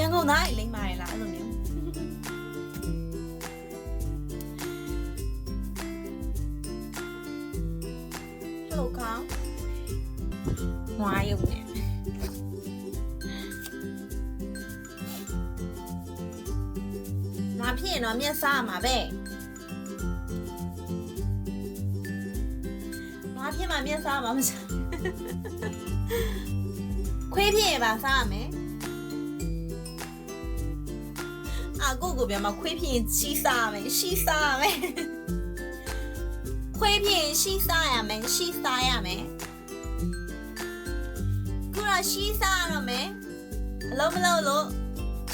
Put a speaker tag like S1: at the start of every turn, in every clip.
S1: ရန်ကုန်သားလိမ့်မာရလားအဲ့လိုမျိုးဟိုကောင်ငွားရုံနဲ့ငါဖြစ်ရင်တော့မျက်စားမှာပဲငါဖြစ်မှာမျက်စားမှာမစားခွေးဖြစ်ရင်ပါစားရမယ်ကိုကိုပြန်မခွေးဖြစ်ရင်ရှိစားရမယ်ရှိစားရမယ်ခွေးဖြစ်ရင်ရှိစားရမယ်ရှိစားရမယ်ခုတော့ရှိစားရတော့မယ်အလုံးမလုံးလို့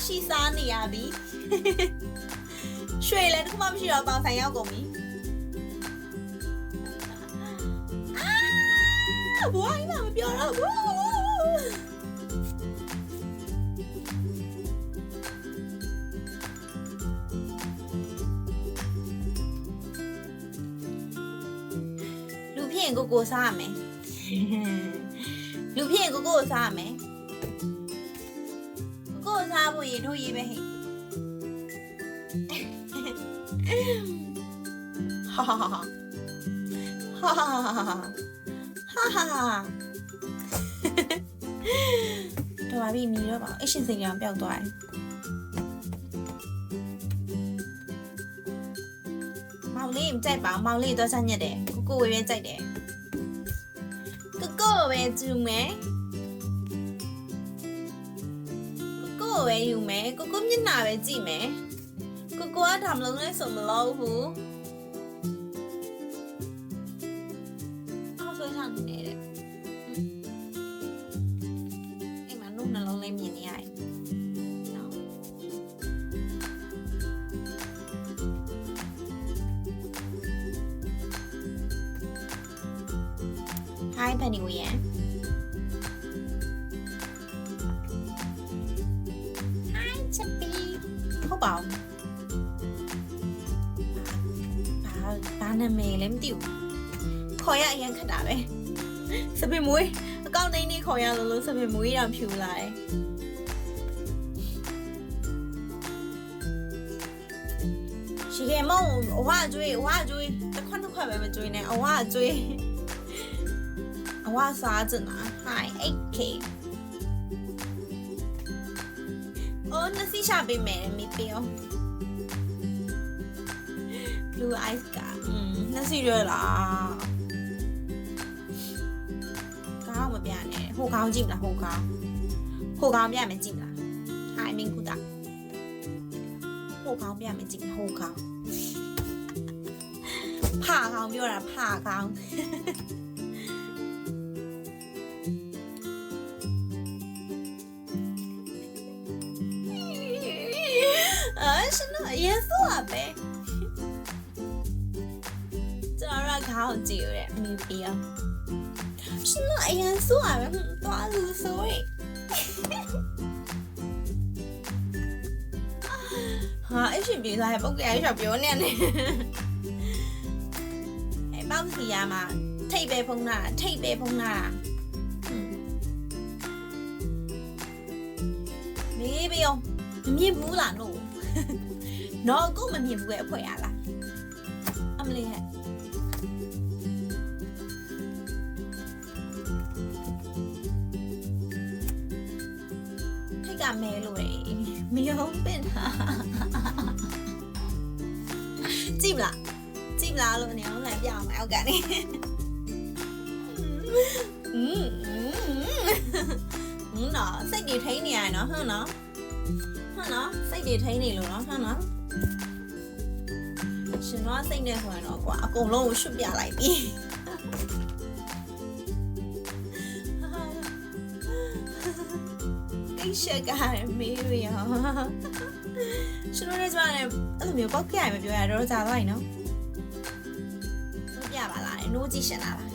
S1: ရှိစားနေရပြီရွှေလည်းတစ်ခုမှမရှိတော့ပေါင်ဆိုင်ရောက်ကုန်ပြီဘွားကြီးမပြောတော့ဘူးကိုကိုစားရမယ်လူဖြစ်ရင်ကိုကိုစားရမယ်ကိုစားဖို့ရေတို့ရေးပဲဟဲ့ဟာဟာဟာဟာဟာဟာဟာတော်ပါပြီမြည်တော့ပါအရှင်စိန်ကြောင်ပျောက်သွားတယ်မောင်လေးမကြိုက်ပါမောင်လေးတော့ဆက်ညက်တယ်ကိုဝေးပဲကြိုက်တယ်ကိုပဲယူမယ်ကိုပဲယူမယ်ကိုမျက်နှာပဲကြည့်မယ်ကိုကทำလုံးလဲဆိုမလို့ဘူးအော်ဆိုဆောင်နေတယ်အိမ်မှာနှုတ်နှလုံးလေးမြင်နေရတယ်နော်Hi Penny Nguyen Hi Chappy ဟုတ်ပါဘူးဘာနာမည်လဲမသိဘူးခေါ်ရအရင်ခက်တာပဲစပင်မွေးအကောင့်တိုင်းနေခေါ်ရလို့စပင်မွေးတောင်ဖြူလာတယ်ရှိခဲ့မုံအဝကျွေးတစ်ခွန်းပဲမကျွေးနဲ့အဝကျွေးအဝစားကြနာ Hi 8K အော်နစီရှာပေးမယ်မိပြော Blue eyes ကနစီရလားကောင်းမပြနဲ့ဟိုကောင်းကြည့်မလားဟိုကောင်းပြမယ်ကြည့်မလား Hi မင်းကူတာဟိုကောင်းပြမယ်ကြည့်ဟိုကောင်းဖာကောင်းပြောတာဖာကောင်းရှင်တော့အရင်ဆိုပါပဲကျွန်တော်ကခေါင်းကြည့်ရတဲ့အမေပြောရှင်တော့အရင်ဆိုပါပဲသွားလို့ဆိုရင်ဟာအရှင်ပြေးစားပုတ်ကြရရှောက်ပြောနေတယ်အဲပေါက်စီရမှာထိတ်ပဲဖုံးတာမေးပြောမမြင်ဘူးလားလို့နော်ကိုမမြင်ဘူးရဲ့အဖွဲရလားအမလေးဟဲ့ထိတ်ကမဲလို့လေမယုံပင်တာကြည့်မလားလို့နေအောင်လည်းပြအောင်အောက်ကနေနော်စိတ်တွေထိန်းနေရနော်ဟုတ်နော်စိတ်တွေထိန်းနေလို့နော်ဟုတ်နော်ရှင်တော့စိတ်နဲ့ဆိုရင်တော့ကွာအကုန်လုံးကိုရှုပ်ပြလိုက်ပြီကိစ္စကမေးရအောင်ရှင်တို့လည်းကြွားတယ်အဲ့လိုမျိုးပောက်ကြရမပြောရတော့ကြာသွားပြီနော်ပြပါလားနိုးကြည့်ရှင်လာလား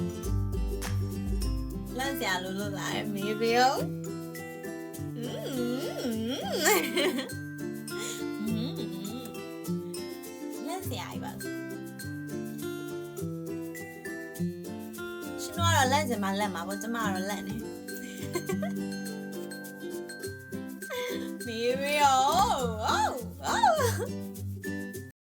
S1: လန့်စရာလို့လာတယ်မေးပြောလက်စရာကြီးပါရှင်တို့ကတော့လက်စမှာလက်မှာပေါ့ကျမကတော့လက်နေမေ没有。